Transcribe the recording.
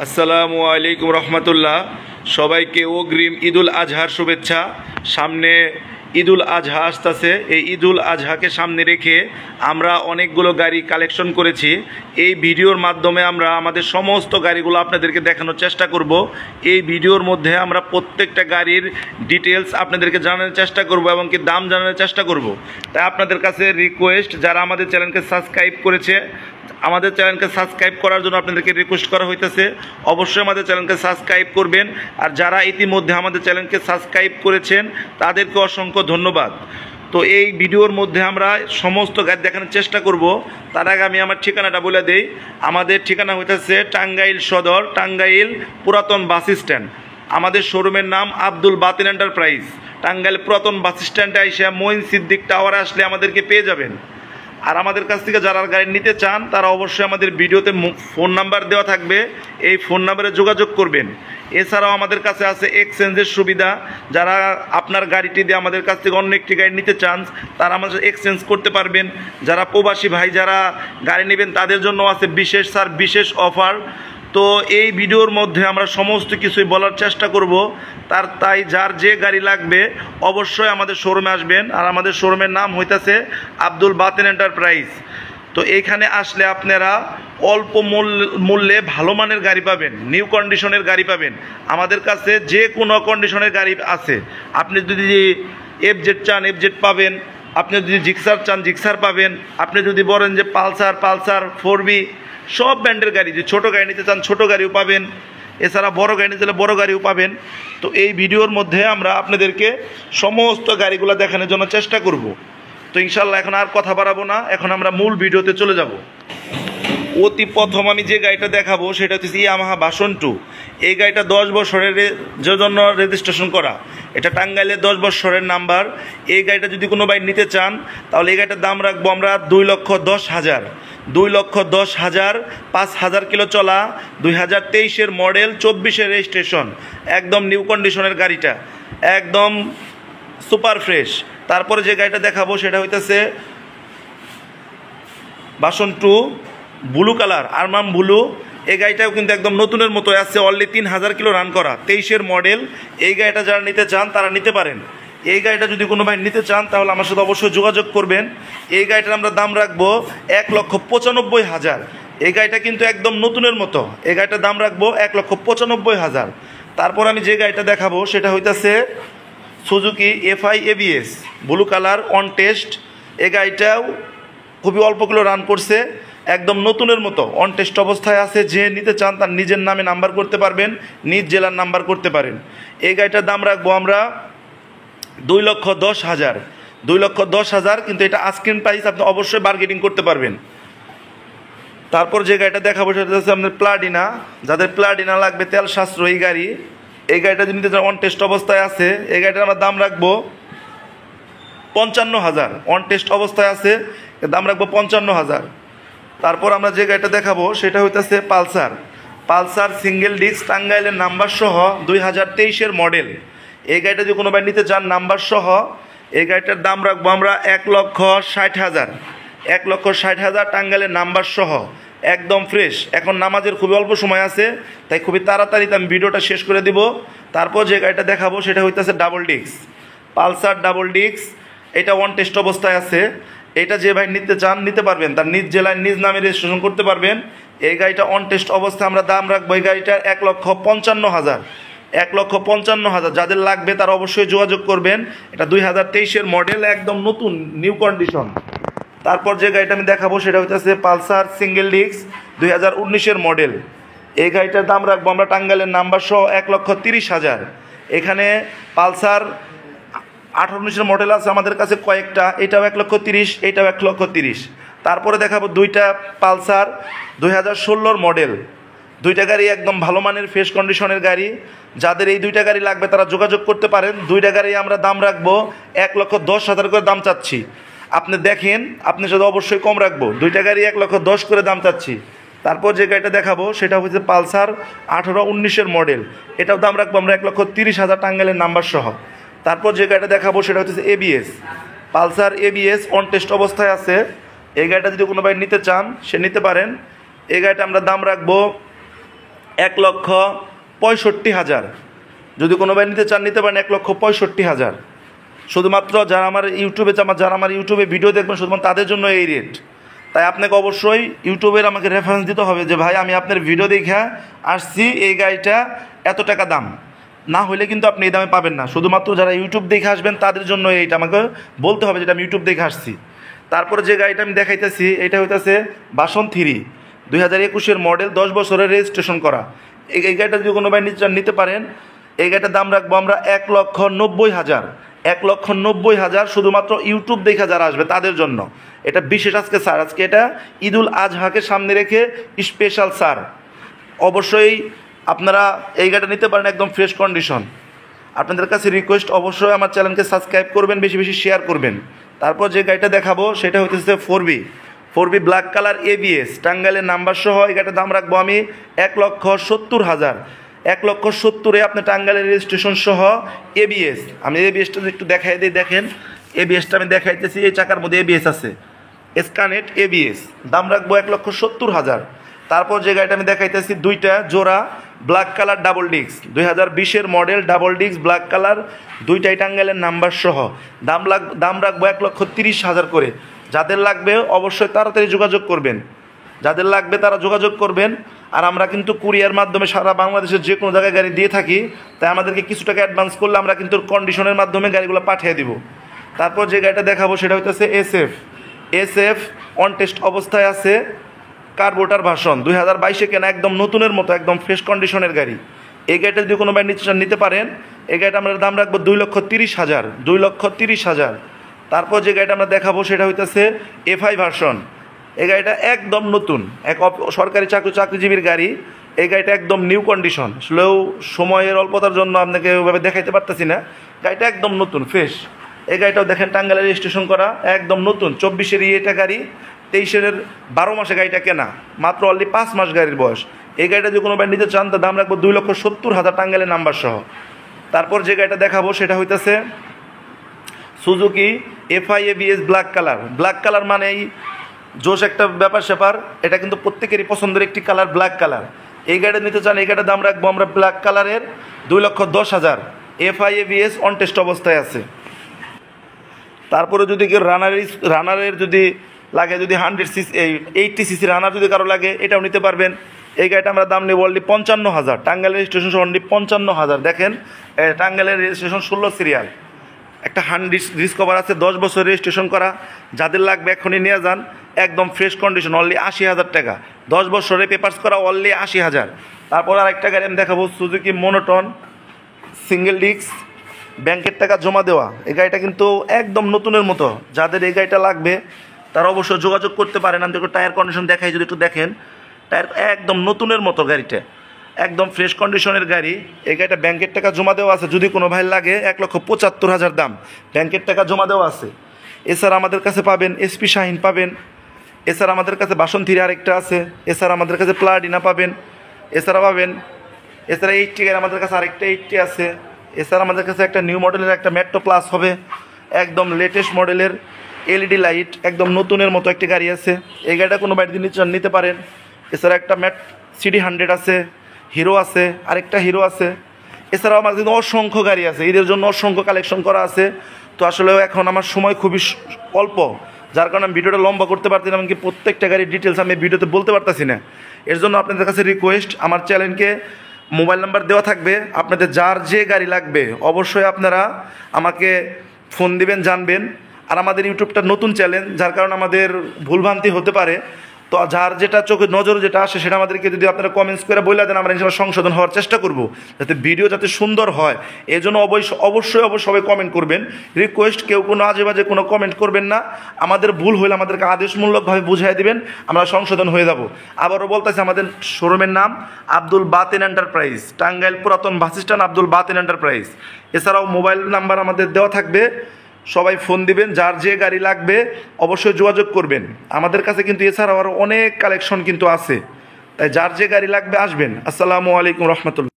আসসালামু আলাইকুম রহমতুল্লাহ। সবাইকে অগ্রিম ঈদুল আজহার শুভেচ্ছা। সামনে ঈদুল আজহা আসতেছে। এই ঈদুল আজহাকে সামনে রেখে আমরা অনেকগুলো গাড়ি কালেকশন করেছি। এই ভিডিওর মাধ্যমে আমরা আমাদের সমস্ত গাড়িগুলো আপনাদেরকে দেখানোর চেষ্টা করব। এই ভিডিওর মধ্যে আমরা প্রত্যেকটা গাড়ির ডিটেলস আপনাদেরকে জানানোর চেষ্টা করব এবং কি দাম জানানোর চেষ্টা করব। তাই আপনাদের কাছে রিকোয়েস্ট, যারা আমাদের চ্যানেলকে সাবস্ক্রাইব করেছে, আমাদের চ্যানেলকে সাবস্ক্রাইব করার জন্য আপনাদেরকে রিকোয়েস্ট করা হইতেছে, অবশ্যই আমাদের চ্যানেলকে সাবস্ক্রাইব করবেন। আর যারা ইতিমধ্যে আমাদের চ্যানেলকে সাবস্ক্রাইব করেছেন তাদেরকে অসংখ্য ধন্যবাদ। তো এই ভিডিওর মধ্যে আমরা সমস্ত গাড়ি দেখানোর চেষ্টা করব। তার আগে আমি আমার ঠিকানাটা বলে দেই। আমাদের ঠিকানা হইতেছে টাঙ্গাইল সদর, টাঙ্গাইল পুরাতন বাস স্ট্যান্ড। আমাদের শোরুমের নাম আব্দুল বাতিন এন্টারপ্রাইজ। টাঙ্গাইল পুরাতন বাস স্ট্যান্ডে এসে মঈন সিদ্দিক টাওয়ারে আসলে আমাদেরকে পেয়ে যাবেন। আর আমাদের কাছ থেকে যারা গাড়ি নিতে চান তারা অবশ্যই আমাদের ভিডিওতে ফোন নাম্বার দেওয়া থাকবে, এই ফোন নাম্বারে যোগাযোগ করবেন। এছাড়াও আমাদের কাছে আছে এক্সচেঞ্জের সুবিধা। যারা আপনার গাড়িটি দিয়ে আমাদের কাছ থেকে অন্য একটি গাড়ি নিতে চান তারা আমাদের এক্সচেঞ্জ করতে পারবেন। যারা প্রবাসী ভাই যারা গাড়ি নেবেন তাদের জন্য আছে বিশেষ ছাড়, বিশেষ অফার। তো এই ভিডিওর মধ্যে আমরা সমস্ত কিছুই বলার চেষ্টা করব। তাই যার যে গাড়ি লাগবে অবশ্যই আমাদের শোরুমে আসবেন। আর আমাদের শোরুমের নাম হইতেছে আব্দুল বাতিন এন্টারপ্রাইজ। তো এইখানে আসলে আপনারা অল্প মূল্যে ভালো মানের গাড়ি পাবেন, নিউ কন্ডিশনের গাড়ি পাবেন। আমাদের কাছে যে কোনো কন্ডিশনের গাড়ি আছে। আপনি যদি এফজেড চান এফজেড পাবেন, আপনি যদি জিক্সার চান জিক্সার পাবেন, আপনি যদি বলেন যে পালসার 4B সব ব্র্যান্ডের গাড়ি, যদি ছোটো গাড়ি নিতে চান ছোটো গাড়িও পাবেন, এছাড়া বড় গাড়ি নিতে চাইলে বড় গাড়িও পাবেন। তো এই ভিডিওর মধ্যে আমরা আপনাদেরকে সমস্ত গাড়িগুলো দেখানোর জন্য চেষ্টা করব। তো ইনশাল্লাহ এখন আর কথা বাড়াবো না, এখন আমরা মূল ভিডিওতে চলে যাব। অতি প্রথম আমি যে গাড়িটা দেখাবো সেটা হচ্ছে ইয়ামাহা ভার্সন 2। এই গাড়িটা 10 বছরের জন্য রেজিস্ট্রেশন করা। এটা টাঙ্গাইলের 10 বছরের নাম্বার। এই গাড়িটা যদি কোনো ভাই নিতে চান তাহলে এই গাড়িটার দাম রাখবো আমরা 2,10,000। 2,10,000, 5,000 কিলো চলা, 2023-এর মডেল, 24-এর রেজিস্ট্রেশন, একদম নিউ কন্ডিশনের গাড়িটা, একদম সুপার ফ্রেশ। তারপরে যে গাড়িটা দেখাবো সেটা হইতেছে ভার্সন 2 ব্লু কালার, আরমাম ব্লু। এই গাড়িটাও কিন্তু একদম নতুনের মতো আছে, অনলি 3,000 কিলো রান করা, 23-এর মডেল। এই গাড়িটা যারা নিতে চান তারা নিতে পারেন। এই গাড়িটা যদি কোনো ভাই নিতে চান তাহলে আমার সাথে অবশ্যই যোগাযোগ করবেন। এই গাড়িটার আমরা দাম রাখবো 1,95,000। এই গাড়িটা কিন্তু একদম নতুনের মতো। এই গাড়িটার দাম রাখবো 1,95,000। তারপর আমি যে গাড়িটা দেখাবো সেটা হইতেছে Suzuki FI ABS blue colour, on test. এই গাড়িটাও খুবই অল্প কিলো রান করছে, একদম নতুনের মতো অন টেস্ট অবস্থায় আছে। যে নিতে চান তার নিজের নামে নাম্বার করতে পারবেন, নিজ জেলার নাম্বার করতে পারেন। এই গাড়িটার দাম রাখবো আমরা 2,10,000। 2,10,000, কিন্তু এটা আস্কিং প্রাইস, আপনি অবশ্যই বার্গেনিং করতে পারবেন। তারপর যে গাড়িটা দেখাবো সেটা হচ্ছে আপনাদের প্লাটিনা। যাদের প্লাটিনা লাগবে, তেল সাশ্রয়ী গাড়ি, এই গাড়িটা যদি নিতে চান অন টেস্ট অবস্থায় আছে। এই গাড়িটার আমরা দাম রাখবো 55,000। অন টেস্ট অবস্থায় আছে, এর দাম রাখবো 55,000। তারপর আমরা যে গাড়িটা দেখাবো সেটা হইতেছে পালসার সিঙ্গেল ডিস্ক, টাঙ্গাইলের নাম্বার সহ, 2023-এর মডেল। এই গাড়িটা যদি কোনো ভাই নিতে চান নাম্বার সহ, এই গাড়িটার দাম রাখবো আমরা 1,60,000। 1,60,000 টাঙ্গাইলের নাম্বার সহ, একদম ফ্রেশ। এখন নামাজের খুবই অল্প সময় আছে, তাই খুবই তাড়াতাড়িতে আমি ভিডিওটা শেষ করে দিব। তারপর যে গাড়িটা দেখাবো সেটা হইতেছে double disc, Pulsar double disc. এটা অন টেস্ট অবস্থায় আছে। এটা যে ভাই নিতে চান নিতে পারবেন, তার নিজ জেলায় নিজ নামে রেজিস্ট্রেশন করতে পারবেন। এই গাড়িটা অন টেস্ট অবস্থায় আমরা দাম রাখবো এই গাড়িটার 1,55,000। 1,55,000। যাদের লাগবে তারা অবশ্যই যোগাযোগ করবেন। এটা 2023-এর মডেল, একদম নতুন নিউ কন্ডিশন। তারপর যে গাড়িটা আমি দেখাবো সেটা হচ্ছে পালসার সিঙ্গেল ডিস্ক, 2019-এর মডেল। এই গাড়িটার দাম রাখবো আমরা টাঙ্গাইলের নাম্বার সহ 1,30,000। এখানে পালসার 18-19-এর মডেল আছে আমাদের কাছে কয়েকটা, এটাও 1,30,000, এটাও 1,30,000। তারপরে দেখাবো দুইটা পালসার 2016-এর মডেল। দুইটা গাড়ি একদম ভালো মানের ফ্রেশ কন্ডিশনের গাড়ি। যাদের এই দুইটা গাড়ি লাগবে তারা যোগাযোগ করতে পারেন। দুইটা গাড়ি আমরা দাম রাখবো 1,10,000 করে দাম চাচ্ছি। আপনি দেখেন, আপনার সাথে অবশ্যই কম রাখবো। দুইটা গাড়ি 1,10,000 করে দাম চাচ্ছি। তারপর যে গাড়িটা দেখাবো সেটা হচ্ছে পালসার 18-19-এর মডেল। এটাও দাম রাখবো আমরা 1,30,000 টাঙ্গাইলের নাম্বার সহ। তারপর যে গাড়িটা দেখাবো সেটা হচ্ছে ABS, Pulsar ABS, on test অবস্থায় আছে। এই গাড়িটা যদি কোনো ভাই নিতে চান সে নিতে পারেন। এই গাড়িটা আমরা দাম রাখবো 1,65,000। যদি কোনো ভাই নিতে চান নিতে পারেন 1,65,000। শুধুমাত্র যারা আমার ইউটিউবে ভিডিও দেখবেন শুধুমাত্র তাদের জন্য এই রেট। তাই আপনাকে অবশ্যই ইউটিউবের আমাকে রেফারেন্স দিতে হবে যে ভাই আমি আপনার ভিডিও দেখে আসছি, এই গাড়িটা এত টাকা দাম, না হলে কিন্তু আপনি এই দামে পাবেন না। শুধুমাত্র যারা ইউটিউব দেখে আসবেন তাদের জন্য এইটা আমাকে বলতে হবে যেটা আমি ইউটিউব দেখে আসছি। তারপরে যে গাড়িটা আমি দেখাইতেছি এটা হইতেছে বাসন 3, 2021-এর মডেল, 10 বছরের রেজিস্ট্রেশন করা। এই গাড়িটা যদি কোনো ভাই নিতে পারেন, এই গাড়িটার দাম রাখবো আমরা 1,90,000। 1,90,000 শুধুমাত্র ইউটিউব দেখে যারা আসবে তাদের জন্য। এটা বিশেষ আজকে স্যার, আজকে এটা ঈদুল আজহাকে সামনে রেখে স্পেশাল স্যার। অবশ্যই আপনারা এই গাড়িটা নিতে পারেন, একদম ফ্রেশ কন্ডিশন। আপনাদের কাছে রিকোয়েস্ট অবশ্যই আমার চ্যানেলকে সাবস্ক্রাইব করবেন, বেশি বেশি শেয়ার করবেন। তারপর যে গাড়িটা দেখাবো সেটা হচ্ছে 4B ব্ল্যাক কালার ABS টাঙ্গাইলের নাম্বার সহ। এই গাড়িটার দাম রাখবো আমি 1,70,000। 1,70,000-এ আপনি টাঙ্গাইলের রেজিস্ট্রেশন সহ ABS। আমি ABSটা একটু দেখাই দিই, দেখেন ABSটা আমি দেখাইতেছি। এই চাকার মধ্যে ABS আছে, স্কানেট ABS, দাম রাখবো 1,70,000। তারপর যে গাড়িটা আমি দেখাইতেছি দুইটা জোড়া ব্ল্যাক কালার ডাবল ডিস্ক, 2020-এর model, double disc black colour, দুইটাই টাঙ্গাইলের নাম্বার সহ। দাম রাখবো 1,30,000 করে। যাদের লাগবে অবশ্যই তাড়াতাড়ি যোগাযোগ করবেন, যাদের লাগবে তারা যোগাযোগ করবেন। আর আমরা কিন্তু কুরিয়ার মাধ্যমে সারা বাংলাদেশের যে কোনো জায়গায় গাড়ি দিয়ে থাকি, তাই আমাদেরকে কিছু টাকা অ্যাডভান্স করলে আমরা কিন্তু কন্ডিশনের মাধ্যমে গাড়িগুলো পাঠিয়ে দিব। তারপর যে গাড়িটা দেখাবো সেটা হইতেছে SF অন টেস্ট অবস্থায় আছে, কার্বোটার ভার্সন, 2022-এ কেনা, একদম নতুনের মতো, একদম ফ্রেশ কন্ডিশনের গাড়ি। এই গাড়িটা যদি কোনো ভাই নিতে পারেন, এই গাড়িটা আমরা দাম রাখবো 2,30,000। 2,30,000। তারপর যে গাড়িটা আমরা দেখাবো সেটা হইতেছে FI ভার্সন। এই গাড়িটা একদম নতুন, সরকারি চাকরিজীবীর গাড়ি। এই গাড়িটা একদম নিউ কন্ডিশন, আসলেও সময়ের অল্পতার জন্য আপনাকে ওইভাবে দেখাইতে পারতেছি না। গাড়িটা একদম নতুন ফ্রেশ। এই গাড়িটাও দেখেন টাঙ্গাইলের রেজিস্ট্রেশন করা, একদম নতুন। 24-এর এটা গাড়ি, 23-এর 12 মাসে গাড়িটা কেনা, মাত্র অলরেডি 5 মাস গাড়ির বয়স। এই গাড়িটা যদি কোনো ভাই নিতে চান তার দাম রাখবো 2,70,000 টাঙ্গাইলের নাম্বার সহ। তারপর যে গাড়িটা দেখাবো সেটা হইতেছে Suzuki FI ABS black colour মানেই জোশ একটা ব্যাপার স্যাপার। এটা কিন্তু প্রত্যেকেরই পছন্দের একটি কালার, ব্ল্যাক কালার। এই গাড়িটা নিতে চান, এই গাড়িটার দাম রাখবো আমরা ব্ল্যাক কালারের 2,10,000। FI ABS অন টেস্ট অবস্থায় আছে। তারপরে যদি কেউ রানারের যদি লাগে, যদি 80cc রানার যদি কারো লাগে, এটাও নিতে পারবেন। এই গাড়িটা আমরা দাম নেব অলরেডি 55,000, টাঙ্গাইলের রেজিস্ট্রেশন অলরেডি 55,000। দেখেন টাঙ্গাইলের রেজিস্ট্রেশন 16 সিরিয়াল, একটা ডিস্ক কভার আছে, 10 বছর রেজিস্ট্রেশন করা। যাদের লাগবে এখনই নিয়ে যান, একদম ফ্রেশ কন্ডিশন, অনলি 80,000 টাকা, 10 বছরে পেপারস করা, অনলি 80,000। তারপর আরেকটা গাড়ি আমি দেখাবো সুজুকি মনোটন সিঙ্গেল ডিস্ক, ব্যাংকের টাকা জমা দেওয়া। এই গাড়িটা কিন্তু একদম নতুনের মতো। যাদের এই গাড়িটা লাগবে তারা অবশ্যই যোগাযোগ করতে পারেন। আমি দেখো টায়ার কন্ডিশন দেখাই, যদি একটু দেখেন, টায়ার একদম নতুনের মতো, গাড়িটা একদম ফ্রেশ কন্ডিশনের গাড়ি। এই গাড়িটা ব্যাংকের টাকা জমা দেওয়া আছে, যদি কোনো ভাই লাগে 1,75,000 দাম, ব্যাংকের টাকা জমা দেওয়া আছে। এছাড়া আমাদের কাছে পাবেন SP শাহিন পাবেন, এছাড়া আমাদের কাছে বাসন 3 আরেকটা আছে, এছাড়া আমাদের কাছে প্লাটিনা পাবেন, এছাড়া 80 গাড়ি আমাদের কাছে আরেকটা 80 আছে। এছাড়া আমাদের কাছে একটা নিউ মডেলের একটা মেট্রো প্লাস হবে, একদম লেটেস্ট মডেলের LED লাইট, একদম নতুনের মতো একটি গাড়ি আছে। এই গাড়িটা কোনো বাড়িতে নিতে পারেন। এছাড়া একটা CD 100 আছে, হিরো আছে, আরেকটা হিরো আছে। এছাড়াও আমার কিন্তু অসংখ্য গাড়ি আছে, ঈদের জন্য অসংখ্য কালেকশন করা আছে। তো আসলে এখন আমার সময় খুবই অল্প, যার কারণে আমি ভিডিওটা লম্বা করতে পারছি না, এমনকি প্রত্যেকটা গাড়ির ডিটেলস আমি ভিডিওতে বলতে পারতেছি না। এর জন্য আপনাদের কাছে রিকোয়েস্ট, আমার চ্যানেলকে মোবাইল নাম্বার দেওয়া থাকবে, আপনাদের যার যে গাড়ি লাগবে অবশ্যই আপনারা আমাকে ফোন দিবেন, জানবেন। আর আমাদের ইউটিউবটা নতুন চ্যানেল, যার কারণে আমাদের ভুলভ্রান্তি হতে পারে। তো যার যেটা চোখে নজরে যেটা আসে সেটা আমাদেরকে যদি আপনারা কমেন্টস করে বলে দেন, আমরা ইনশাআল্লাহ সংশোধন হওয়ার চেষ্টা করব, যাতে ভিডিও যাতে সুন্দর হয়। এই জন্য অবশ্যই সবাই কমেন্ট করবেন। রিকোয়েস্ট, কেউ কোনো আজে বাজে কোনো কমেন্ট করবেন না। আমাদের ভুল হলে আমাদেরকে আদেশমূলকভাবে বুঝিয়ে দিবেন, আমরা সংশোধন হয়ে যাব। আবারও বলতেছি, আমাদের শোরুমের নাম আব্দুল বাতেন এন্টারপ্রাইজ, টাঙ্গাইল পুরাতন bus stand, Abdul Baten enterprise. এছাড়াও মোবাইল নাম্বার আমাদের দেওয়া থাকবে, সবাই ফোন দিবেন, যার যে গাড়ি লাগবে অবশ্যই যোগাযোগ করবেন। আমাদের কাছে কিন্তু এছাড়াও আরও অনেক কালেকশন কিন্তু আছে, তাই যার যে গাড়ি লাগবে আসবেন। আসসালামু আলাইকুম রহমতুল্লাহ।